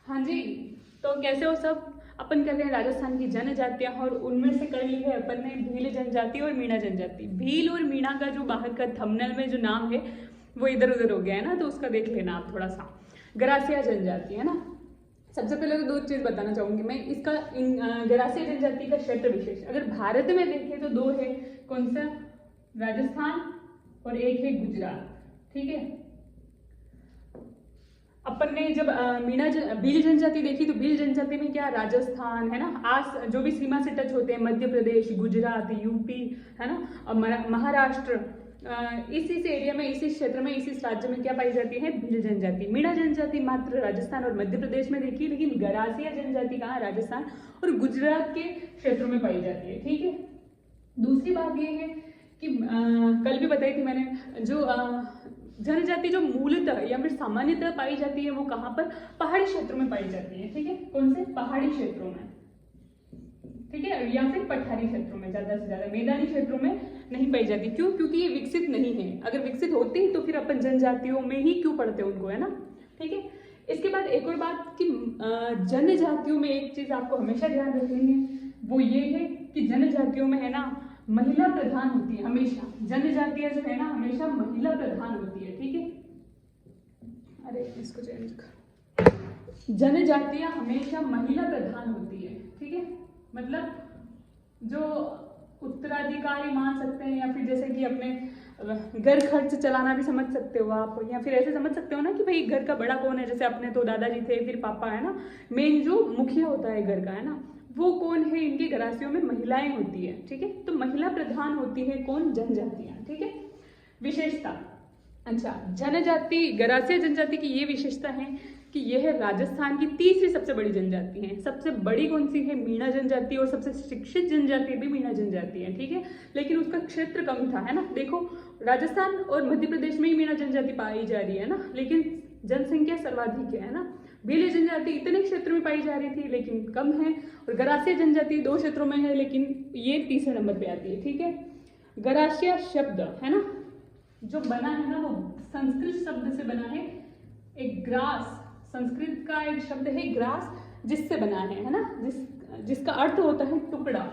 हाँ जी, तो कैसे हो सब। अपन कर रहे हैं राजस्थान की जनजातियां और उनमें से कर ली है अपन ने भील जनजाति और मीणा जनजाति। भील और मीणा का जो बाहर का थंबनेल में जो नाम है वो इधर उधर हो गया है ना, तो उसका देख लेना आप थोड़ा सा। गरासिया जनजाति है ना। सबसे पहले तो दो चीज बताना चाहूंगी मैं इसका। गरासिया जनजाति का क्षेत्र विशेष अगर भारत में देखें तो दो है। कौन सा? राजस्थान और एक है गुजरात। ठीक है। अपन ने जब भील जनजाति देखी तो भील जनजाति में क्या राजस्थान है ना, आस जो भी सीमा से टच होते हैं, मध्य प्रदेश, गुजरात, यूपी है ना, और महाराष्ट्र, इसी एरिया में, इसी क्षेत्र में, इसी राज्य में क्या पाई जाती है? भील जनजाति। मीणा जनजाति मात्र राजस्थान और मध्य प्रदेश में देखी, लेकिन गरासिया जनजाति कहाँ? राजस्थान और गुजरात के क्षेत्रों में पाई जाती है। ठीक है। दूसरी बात ये है कि कल भी बताई थी मैंने, जो जनजाति जो मूलतः या फिर सामान्यतः पाई जाती है वो कहाँ पर? पहाड़ी क्षेत्रों में पाई जाती है। ठीक है। कौन से? पहाड़ी क्षेत्रों में। ठीक है। या फिर पठारी क्षेत्रों में, ज्यादा से ज्यादा मैदानी क्षेत्रों में नहीं पाई जाती। क्यों? क्योंकि ये विकसित नहीं है। अगर विकसित होती तो फिर अपन जनजातियों में ही क्यों पढ़ते उनको, है ना। ठीक है। इसके बाद एक और बात कि जनजातियों में एक चीज आपको हमेशा ध्यान रखनी है, वो ये है कि जनजातियों में है ना महिला प्रधान होती है हमेशा। जनजातियां जो है ना हमेशा महिला प्रधान होती है। ठीक है। अरे इसको चेंज कर। जनजातियां हमेशा महिला प्रधान होती है। ठीक है। मतलब जो उत्तराधिकारी मान सकते हैं, या फिर जैसे कि अपने घर खर्च चलाना भी समझ सकते हो आप, या फिर ऐसे समझ सकते हो ना कि भाई घर का बड़ा कौन है। जैसे अपने तो दादाजी थे, फिर पापा है ना, मेन जो मुखिया होता है घर का, है ना, वो कौन है? इनकी गरासियों में महिलाएं होती है। ठीक है। तो महिला प्रधान होती है कौन? जनजातियां। ठीक है। विशेषता, अच्छा, जनजाति, गरासिया जनजाति की ये विशेषता है कि यह राजस्थान की तीसरी सबसे बड़ी जनजाति है। सबसे बड़ी कौन सी है? मीणा जनजाति। और सबसे शिक्षित जनजाति भी मीणा जनजाति है। ठीक है। लेकिन उसका क्षेत्र कम था, है ना। देखो, राजस्थान और मध्य प्रदेश में ही मीणा जनजाति पाई जा रही है ना, लेकिन जनसंख्या सर्वाधिक है ना। भील जनजाति इतने क्षेत्र में पाई जा रही थी लेकिन कम है, और गरासिया जनजाति दो क्षेत्रों में है लेकिन ये तीसरे नंबर पे आती है। ठीक है। गरासिया शब्द है ना जो बना है ना, वो संस्कृत शब्द से बना है। एक ग्रास, संस्कृत का एक शब्द है ग्रास, जिससे बना है ना, जिसका अर्थ होता है टुकड़ा।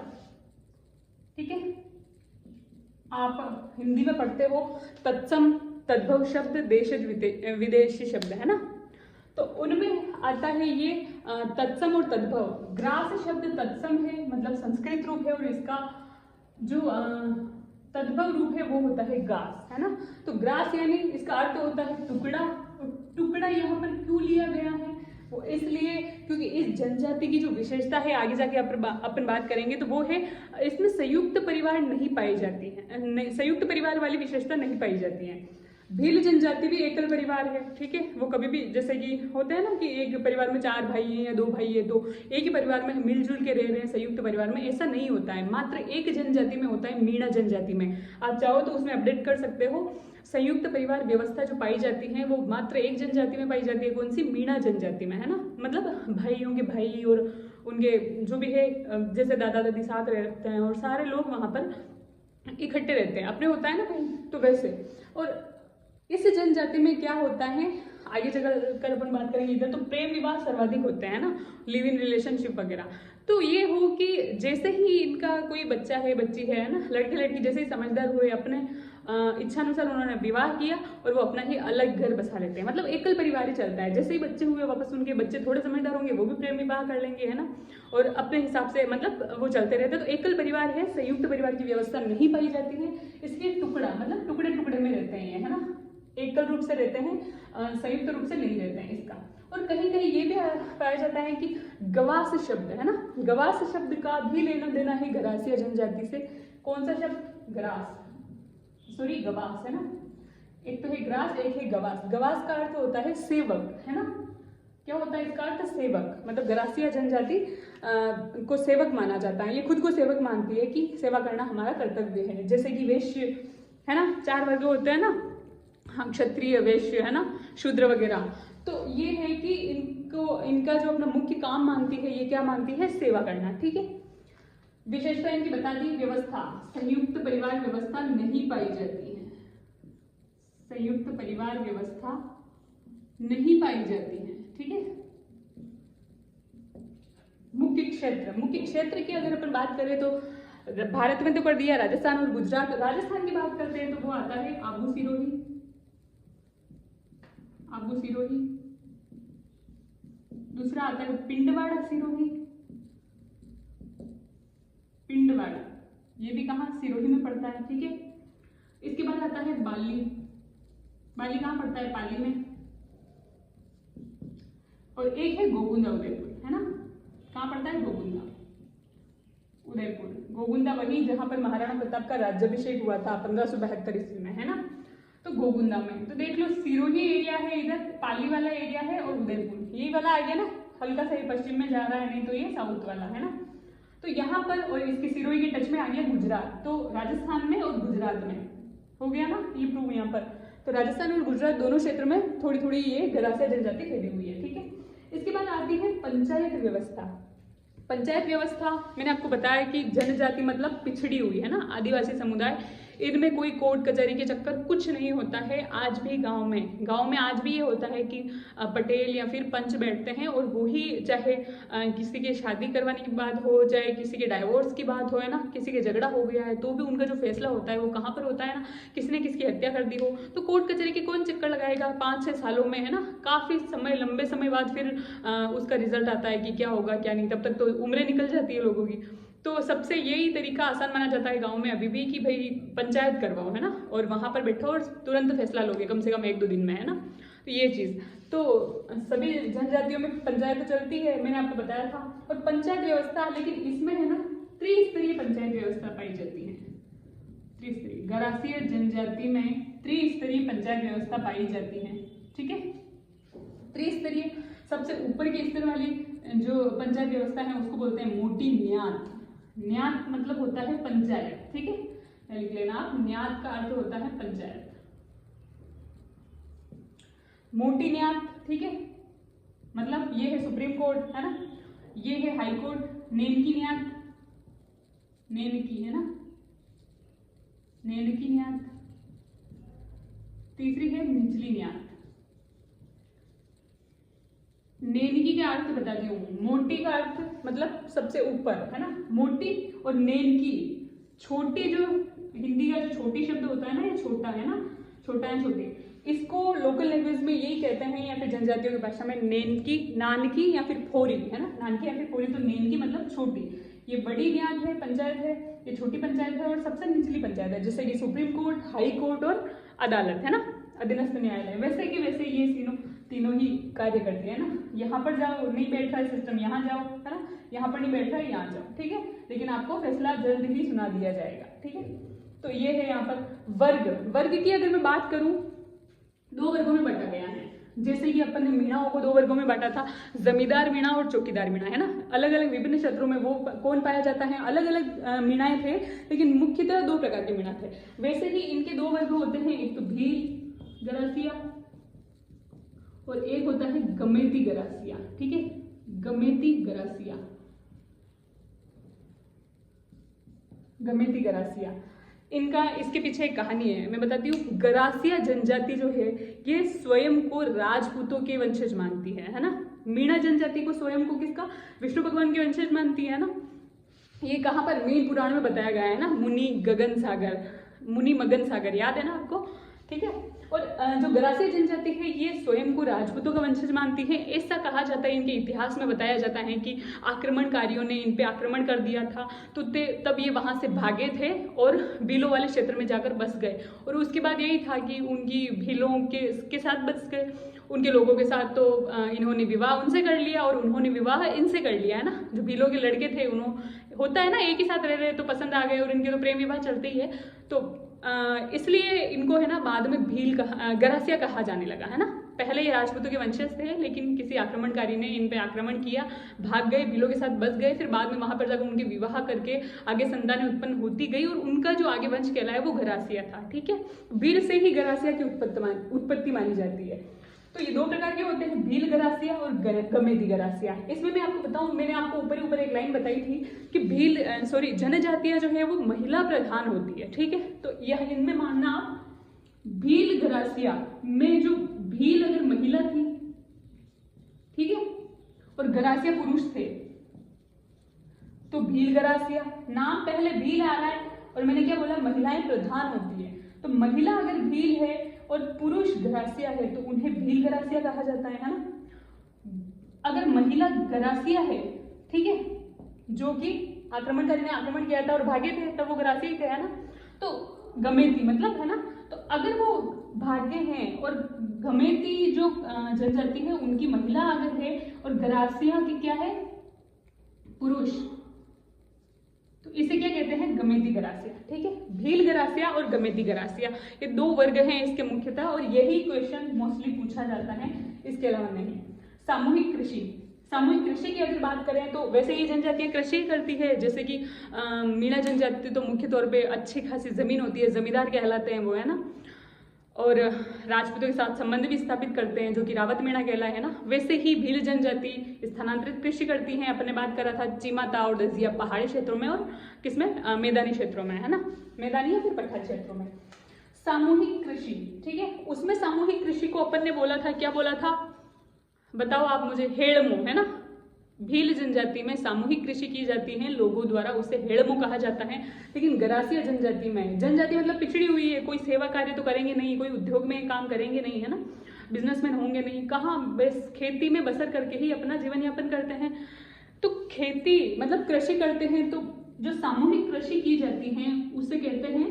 ठीक है। आप हिंदी में पढ़ते हो तत्सम, तद्भव शब्द, देशज विदेशी शब्द, है ना। तो उनमें आता है ये तत्सम और तद्भव। ग्रास शब्द तत्सम है, मतलब संस्कृत रूप है, और इसका जो तद्भव रूप है वो होता है गास, है ना। तो ग्रास यानी इसका अर्थ होता है टुकड़ा। टुकड़ा यहाँ पर क्यों लिया गया है? वो इसलिए क्योंकि इस जनजाति की जो विशेषता है, आगे जाके अपन बात करेंगे, तो वो है इसमें संयुक्त परिवार नहीं पाई जाती है। संयुक्त परिवार वाली विशेषता नहीं पाई जाती है। भील जनजाति भी एकल परिवार है। ठीक है। वो कभी भी, जैसे कि होता है ना कि एक परिवार में 4 भाई हैं या 2 भाई है, तो एक ही परिवार में मिलजुल के रह रहे हैं संयुक्त परिवार में, ऐसा नहीं होता है। मात्र एक जनजाति में होता है, मीणा जनजाति में। आप चाहो तो उसमें अपडेट कर सकते हो। संयुक्त परिवार व्यवस्था जो पाई जाती है वो मात्र एक जनजाति में पाई जाती है। कौन सी? मीणा जनजाति में, है ना। मतलब भाइयों के भाई और उनके जो भी है, जैसे दादा दादी साथ रहते हैं और सारे लोग वहां पर इकट्ठे रहते हैं, अपने होता है ना भाई, तो वैसे। और इस जनजाति में क्या होता है, आगे चलकर अपन बात करेंगे इधर, तो प्रेम विवाह सर्वाधिक होते हैं ना, लिव इन रिलेशनशिप वगैरह। तो ये हो कि जैसे ही इनका कोई बच्चा है, बच्ची है ना, लड़के लड़की जैसे ही समझदार हुए, अपने इच्छानुसार उन्होंने विवाह किया और वो अपना ही अलग घर बसा लेते हैं। मतलब एकल परिवार ही चलता है। जैसे ही बच्चे हुए, वापस उनके बच्चे थोड़े समझदार होंगे, वो भी प्रेम विवाह कर लेंगे, है ना, और अपने हिसाब से मतलब वो चलते रहते हैं। तो एकल परिवार है, संयुक्त परिवार की व्यवस्था नहीं पाई जाती है। इसलिए टुकड़ा, मतलब टुकड़े टुकड़े में रहते हैं, है ना, एकल रूप से रहते हैं, संयुक्त रूप से नहीं रहते हैं इसका। और कहीं कहीं ये भी पाया जाता है कि गवास शब्द, है ना, गवास शब्द का भी लेना देना है गरासिया जनजाति से। कौन सा शब्द? ग्रास, सॉरी गवास, है ना। एक तो है ग्रास, एक है गवास। गवास का अर्थ होता है सेवक, है ना। क्या होता है इसका अर्थ? सेवक। मतलब गरासिया जनजाति को सेवक माना जाता है। ये खुद को सेवक मानती है कि सेवा करना हमारा कर्तव्य है। जैसे कि वैश्य, है ना, 4 वर्ग होते हैं ना, हाँ, क्षत्रिय, वैश्य, है ना, शूद्र वगैरह। तो ये है कि इनका जो अपना मुख्य काम मानती है, ये क्या मानती है? सेवा करना। ठीक है। विशेषता इनकी बता दी। व्यवस्था, संयुक्त परिवार व्यवस्था नहीं पाई जाती है। संयुक्त परिवार व्यवस्था नहीं पाई जाती है। ठीक है। मुख्य क्षेत्र की अगर अपन बात करें तो भारत में तो कर दिया राजस्थान और गुजरात। राजस्थान की बात करते हैं तो वो आता है आबू सिरोही, आबू सिरोही। दूसरा आता है पिंडवाड़ा सिरोही, पिंडवाड़ा, ये भी कहाँ सिरोही में पड़ता है, ठीक है। इसके बाद आता है बाली, बाली कहाँ पड़ता है, पाली में। और एक है गोगुंदा उदयपुर, है ना, कहाँ पड़ता है, गोगुंदा उदयपुर। गोगुंदा वही जहां पर महाराणा प्रताप का राज्याभिषेक हुआ था 1572 ईस्वी में, है ना, तो गोगुंदा में। तो देख लो सिरोही एरिया है इधर, पाली वाला एरिया है, और उदयपुर यही वाला आ गया ना, हल्का सा पश्चिम में जा रहा है, नहीं तो ये साउथ वाला है ना। तो यहाँ पर, और इसके सिरोही के टच में आ गया गुजरात, तो राजस्थान में और गुजरात में हो गया ना ये प्रूव यहाँ पर। तो राजस्थान और गुजरात दोनों क्षेत्र में थोड़ी थोड़ी ये गरासिया जनजाति फैली हुई है, ठीक है। इसके बाद आती है पंचायत व्यवस्था। पंचायत व्यवस्था मैंने आपको बताया कि जनजाति मतलब पिछड़ी हुई है ना, आदिवासी समुदाय, इनमें कोई कोर्ट कचहरी के चक्कर कुछ नहीं होता है। आज भी गांव में आज भी ये होता है कि पटेल या फिर पंच बैठते हैं, और वो ही चाहे किसी के शादी करवाने की बात हो, चाहे किसी के डाइवोर्स की बात हो, है ना, किसी के झगड़ा हो गया है, तो भी उनका जो फैसला होता है वो कहाँ पर होता है ना, किसी ने किसी की हत्या कर दी हो तो कोर्ट कचहरी के कौन चक्कर लगाएगा 5-6 सालों में, है ना, काफी समय, लंबे समय बाद फिर उसका रिजल्ट आता है कि क्या होगा क्या नहीं, तब तक तो उम्रें निकल जाती है लोगों की। तो सबसे यही तरीका आसान माना जाता है गांव में अभी भी कि भाई पंचायत करवाओ, है ना, और वहां पर बैठो और तुरंत फैसला लोगे कम से कम 1-2 दिन में, है ना। तो ये चीज तो सभी जनजातियों में पंचायत तो चलती है, मैंने आपको बताया था। और पंचायत व्यवस्था, लेकिन इसमें है ना त्रिस्तरीय पंचायत व्यवस्था पाई जाती है। त्रिस्तरीय गरासिया जनजाति में त्रिस्तरीय पंचायत व्यवस्था पाई जाती है, ठीक है। त्रिस्तरीय सबसे ऊपर के स्तर वाली जो पंचायत व्यवस्था है उसको बोलते हैं मोटी न्यात। न्यात मतलब होता है पंचायत, ठीक है, लिख लेना आप, न्यात का अर्थ होता है पंचायत, मोटी न्यात, ठीक है, मतलब ये है सुप्रीम कोर्ट, है ना, ये है हाई कोर्ट। नेनकी न्यात, नेनकी, है ना, नेनकी न्यात। तीसरी है निचली न्यात। नेनकी का अर्थ बताती हूँ, मोटी का अर्थ मतलब सबसे ऊपर, है ना, मोटी, और नेनकी छोटी, जो हिंदी का जो छोटी शब्द होता है ना, ये छोटा है ना, छोटा है छोटी, इसको लोकल लैंग्वेज में यही कहते हैं, या फिर जनजातियों की भाषा में नेनकी, नानकी या फिर फोरी, है ना, नानकी या फिर फोरी। तो नेनकी मतलब छोटी, ये बड़ी न्याय है, पंचायत है, ये छोटी पंचायत है, और सबसे निचली पंचायत है, जैसे कि सुप्रीम कोर्ट, हाई कोर्ट और अदालत, है ना, अधीनस्थ न्यायालय। वैसे कि वैसे ये तीनों ही कार्य करते हैं ना। यहाँ पर जाओ, नहीं बैठ रहा है सिस्टम, यहाँ जाओ, है ना, यहाँ पर नहीं बैठ रहा है, यहाँ जाओ, ठीक है, लेकिन आपको फैसला जल्द ही सुना दिया जाएगा, ठीक है। तो ये है यहाँ पर वर्ग की अगर मैं बात करूं, 2 वर्गों में बांटा गया है। जैसे कि अपन ने मीणाओं को 2 वर्गों में बांटा था, जमींदार मीणा और चौकीदार मीणा, है ना, अलग अलग विभिन्न क्षेत्रों में वो कौन पाया जाता है, अलग अलग मीणाएं थे, लेकिन मुख्यतः 2 प्रकार के मीणा थे। वैसे ही इनके 2 वर्ग होते हैं, एक तो भील गरासिया और एक होता है गमेती गरासिया, ठीक है, गमेती गरासिया, गमेती गरासिया। इनका, इसके पीछे एक कहानी है, मैं बताती हूँ। गरासिया जनजाति जो है ये स्वयं को राजपूतों के वंशज मानती है ना। मीणा जनजाति को स्वयं को किसका, विष्णु भगवान के वंशज मानती है ना। ये कहाँ पर, मीन पुराण में बताया गया है ना, मुनि गगन सागर, मुनि मगन सागर, याद है ना आपको, ठीक है। और जो गरासिया जनजाति है ये स्वयं को राजपूतों का वंशज मानती है, ऐसा कहा जाता है। इनके इतिहास में बताया जाता है कि आक्रमणकारियों ने इन पे आक्रमण कर दिया था, तो तब ये वहां से भागे थे और भीलों वाले क्षेत्र में जाकर बस गए। और उसके बाद यही था कि उनकी भीलों के साथ बस गए, उनके लोगों के साथ। तो इन्होंने विवाह उनसे कर लिया और उन्होंने विवाह इनसे कर लिया, है ना। जो भीलों के लड़के थे, उन्होंने, होता है ना, एक ही साथ रह रहे तो पसंद आ गए, और इनके तो प्रेम विवाह चलते ही है। तो इसलिए इनको, है ना, बाद में गरासिया कहा जाने लगा, है ना। पहले ये राजपूतों के वंशज थे, लेकिन किसी आक्रमणकारी ने इन पे आक्रमण किया, भाग गए, भीलों के साथ बस गए, फिर बाद में वहां पर जाकर उनके विवाह करके आगे संतानें उत्पन्न होती गई, और उनका जो आगे वंश कहलाया वो गरासिया था, ठीक है। भील से ही गरासिया की उत्पत्ति मानी जाती है। तो ये 2 प्रकार के होते हैं, भील गरासिया और गमेती गरासिया। इसमें मैं आपको बताऊं, मैंने आपको ऊपर एक लाइन बताई थी कि जनजातियां जो है वो महिला प्रधान होती है, ठीक है। तो यह इनमें मानना आप, भील गरासिया में जो भील अगर महिला थी, ठीक है, और गरासिया पुरुष थे, तो भील गरासिया, नाम पहले भील आ रहा है और मैंने क्या बोला, महिलाएं प्रधान होती है, तो महिला अगर भील है और पुरुष गरासिया है तो उन्हें भील गरासिया कहा जाता है ना। अगर महिला गरासिया है, ठीक है, जो कि आक्रमणकारी ने आक्रमण किया था और भागे थे, तब वो गरासिया थे, है ना। तो गमेती मतलब, है ना, तो अगर वो भागे हैं और गमेती जो जनजाति है उनकी महिला अगर है और गरासिया की क्या है, पुरुष, तो इसे क्या कहते हैं, गमेती गरासिया। ठीक है, भील गरासिया और गमेती गरासिया, ये दो वर्ग हैं इसके मुख्यतः, और यही क्वेश्चन मोस्टली पूछा जाता है, इसके अलावा नहीं। सामूहिक कृषि, सामूहिक कृषि की अगर बात करें तो वैसे ये जनजातियां कृषि करती है, जैसे कि मीणा जनजाति तो मुख्य तौर पे अच्छी खासी जमीन होती है, जमींदार कहलाते हैं वो, है ना, और राजपूतों के साथ संबंध भी स्थापित करते हैं, जो कि रावत मीणा कहलाए, है ना। वैसे ही भील जनजाति स्थानांतरित कृषि करती हैं, अपने बात करा था चीमाता और दजिया पहाड़ी क्षेत्रों में और किसमें, मैदानी क्षेत्रों में, है ना, मैदानी या फिर पठार क्षेत्रों में। सामूहिक कृषि, ठीक है, उसमें सामूहिक कृषि को अपन ने बोला था, क्या बोला था, बताओ आप मुझे, हेड़मो, है ना। भील जनजाति में सामूहिक कृषि की जाती है लोगों द्वारा, उसे हेड़मो कहा जाता है। लेकिन गरासिया जनजाति में, जनजाति मतलब पिछड़ी हुई है, कोई सेवा कार्य तो करेंगे नहीं, कोई उद्योग में काम करेंगे नहीं, है ना, बिजनेसमैन होंगे नहीं, कहाँ, बस खेती में बसर करके ही अपना जीवन यापन करते हैं। तो खेती मतलब कृषि करते हैं, तो जो सामूहिक कृषि की जाती है उसे कहते हैं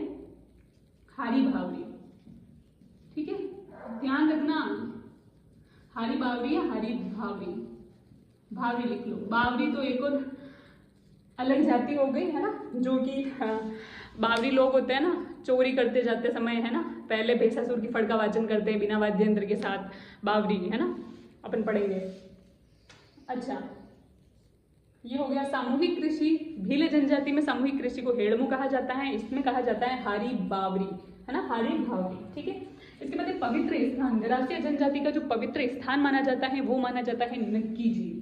हारी भावरी। ठीक है, ध्यान रखना, हारी बावरी या हारी भावरी, भावरी लिख लो। बावरी तो एक और अलग जाति हो गई, है ना, जो कि बावरी लोग होते हैं ना, चोरी करते जाते समय, है ना, पहले भैंसासुर की फड़का वाचन करते हैं बिना वाद्य यंत्र के साथ, बावरी, है ना, अपन पढ़ेंगे। अच्छा, ये हो गया सामूहिक कृषि। भील जनजाति में सामूहिक कृषि को हेड़मू कहा जाता है, इसमें कहा जाता है हारी बावरी, है ना, हारी भावरी। ठीक है, इसके बाद पवित्र स्थान, गरासिया जनजाति का जो पवित्र स्थान माना जाता है वो माना जाता है नक्की झील।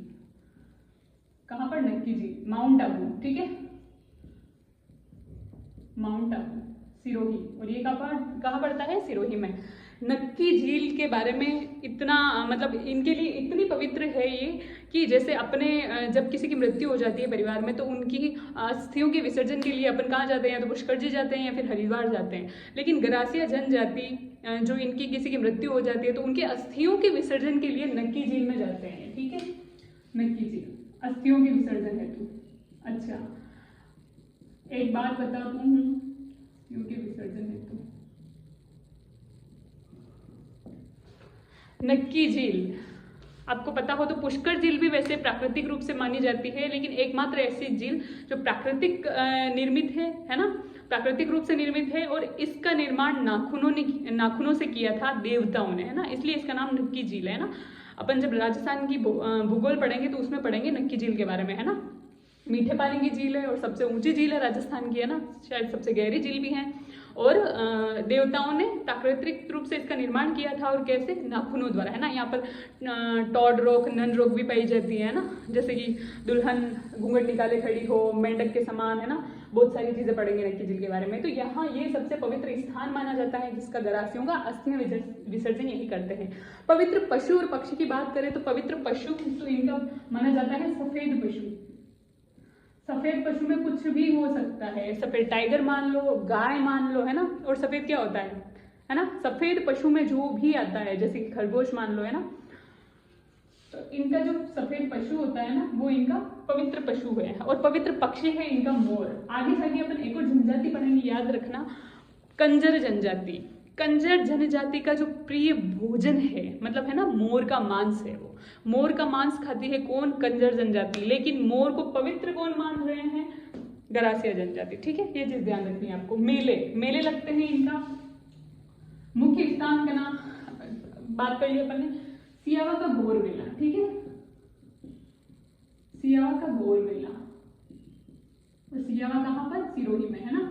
कहां पर, नक्की झील, माउंट आबू। ठीक है, माउंट आबू, सिरोही, और ये कहाँ पड़ता है, सिरोही में। नक्की झील के बारे में इतना मतलब इनके लिए इतनी पवित्र है ये कि जैसे अपने जब किसी की मृत्यु हो जाती है परिवार में तो उनकी अस्थियों के विसर्जन के लिए अपन कहाँ जाते हैं, या तो पुष्कर जी जाते हैं या फिर हरिद्वार जाते हैं। लेकिन गरासिया जनजाति जो इनकी किसी की मृत्यु हो जाती है तो उनके अस्थियों के विसर्जन के लिए नक्की झील में जाते हैं। ठीक है, नक्की झील अस्थियों के विसर्जन हेतु। अच्छा, एक बात बताता हूँ, अस्थियों के विसर्जन हेतु नक्की झील, आपको पता हो तो पुष्कर झील भी वैसे प्राकृतिक रूप से मानी जाती है, लेकिन एकमात्र ऐसी झील जो प्राकृतिक निर्मित है ना, प्राकृतिक रूप से निर्मित है, और इसका निर्माण नाखूनों से किया था देवताओं ने, है ना, इसलिए इसका नाम नक्की झील है ना। अपन जब राजस्थान की भूगोल पढ़ेंगे तो उसमें पढ़ेंगे नक्की झील के बारे में, है ना। मीठे पानी की झील है और सबसे ऊंची झील है राजस्थान की, है ना, शायद सबसे गहरी झील भी है, और देवताओं ने प्राकृतिक रूप से इसका निर्माण किया था, और कैसे, नाखूनों द्वारा, है ना। यहाँ पर टॉड रोक, नन रोक भी पाई जाती है ना, जैसे कि दुल्हन घूंघट निकाले खड़ी हो, मेंढक के समान, है ना, बहुत सारी चीजें पढ़ेंगे नक्की झील के बारे में। तो यहाँ ये सबसे पवित्र स्थान माना जाता है जिसका गरासियों का अस्थियां विसर्जन यही करते हैं। पवित्र पशु और पक्षी की बात करें तो पवित्र पशु तो इनका माना जाता है सफेद पशु। सफेद पशु में कुछ भी हो सकता है, सफेद टाइगर मान लो, गाय मान लो, है ना, और सफेद क्या होता है ना, सफेद पशु में जो भी आता है, जैसे कि खरगोश मान लो, है ना, तो इनका जो सफेद पशु होता है ना वो इनका पवित्र पशु है। और पवित्र पक्षी है इनका मोर। आगे जाके अपन एक और जनजाति पढ़ेंगे, याद रखना, कंजर जनजाति। कंजर जनजाति का जो प्रिय भोजन है, मतलब है ना, मोर का मांस है, वो मोर का मांस खाती है कौन, कंजर जनजाति। लेकिन मोर को पवित्र कौन मान रहे हैं, गरासिया जनजाति। ठीक है, ये चीज ध्यान रखनी है आपको। मेले लगते हैं इनका। मुख्य स्थान का नाम बात कर लिया अपन ने, सियावा का गौर मेला। ठीक है, सियावा का गौर मेला, सियावा कहाँ पर, सिरोही में, है ना,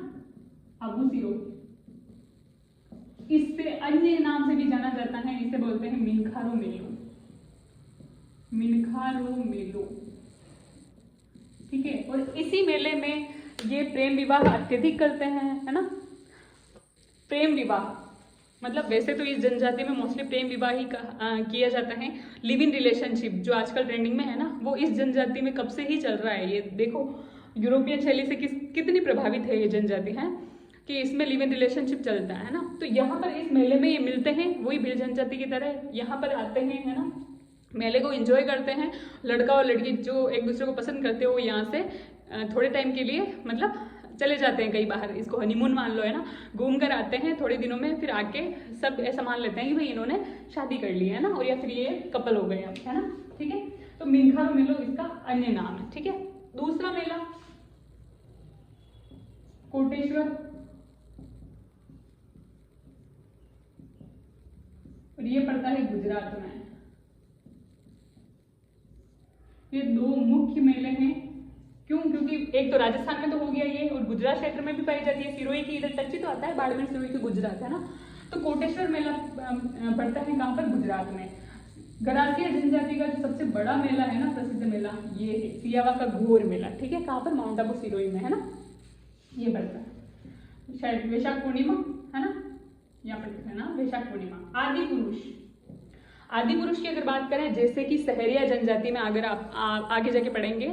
आबू सिरोही। इससे अन्य नाम से भी जाना जाता है, इसे बोलते हैं मिनखारो मेलो, मिनखारो मेलो। ठीक है, और इसी मेले में ये प्रेम विवाह अत्यधिक करते हैं, है ना। प्रेम विवाह मतलब वैसे तो इस जनजाति में मोस्टली प्रेम विवाह ही किया जाता है। लिव इन रिलेशनशिप जो आजकल ट्रेंडिंग में है ना, वो इस जनजाति में कब से ही चल रहा है। ये देखो यूरोपियन शैली से कितनी प्रभावित है ये जनजाति है कि इसमें लिव इन रिलेशनशिप चलता है ना। तो यहाँ पर इस मेले में ये मिलते हैं, वही भील जनजाति की तरह यहाँ पर आते हैं, है ना, मेले को एंजॉय करते हैं। लड़का और लड़की जो एक दूसरे को पसंद करते हो वो यहाँ से थोड़े टाइम के लिए मतलब चले जाते हैं कहीं बाहर, इसको हनीमून मान लो, है ना, घूम कर आते हैं थोड़े दिनों में, फिर आके सब ऐसा मान लेते हैं कि भाई इन्होंने शादी कर ली है ना, और या फिर ये कपल हो गए अब, है ना, ठीक है। तो मिनखारो मेलो इसका अन्य नाम है, ठीक है। दूसरा मेला कोटेश्वर, और ये पड़ता है गुजरात में। ये दो मुख्य मेले हैं, क्यों? क्योंकि एक तो राजस्थान में तो हो गया ये, और गुजरात क्षेत्र में भी पाई जाती है। सिरोही की इधर टच तो आता है, बाड़मेर सिरोही की गुजरात, है ना। तो कोटेश्वर मेला पड़ता है कहाँ पर? गुजरात में। गरासिया जनजाति का जो सबसे बड़ा मेला है ना, प्रसिद्ध मेला, ये है सियावा का घोर मेला, ठीक है। कहाँ पर? माउंट आबू सिरोही में, है ना, ये पड़ता है शायद वैशाख पूर्णिमा, है ना, यहाँ पर लिखा है ना वैशाख पूर्णिमा। आदि पुरुष, आदि पुरुष की अगर बात करें, जैसे कि सहरिया जनजाति में अगर आप आगे जाके पढ़ेंगे,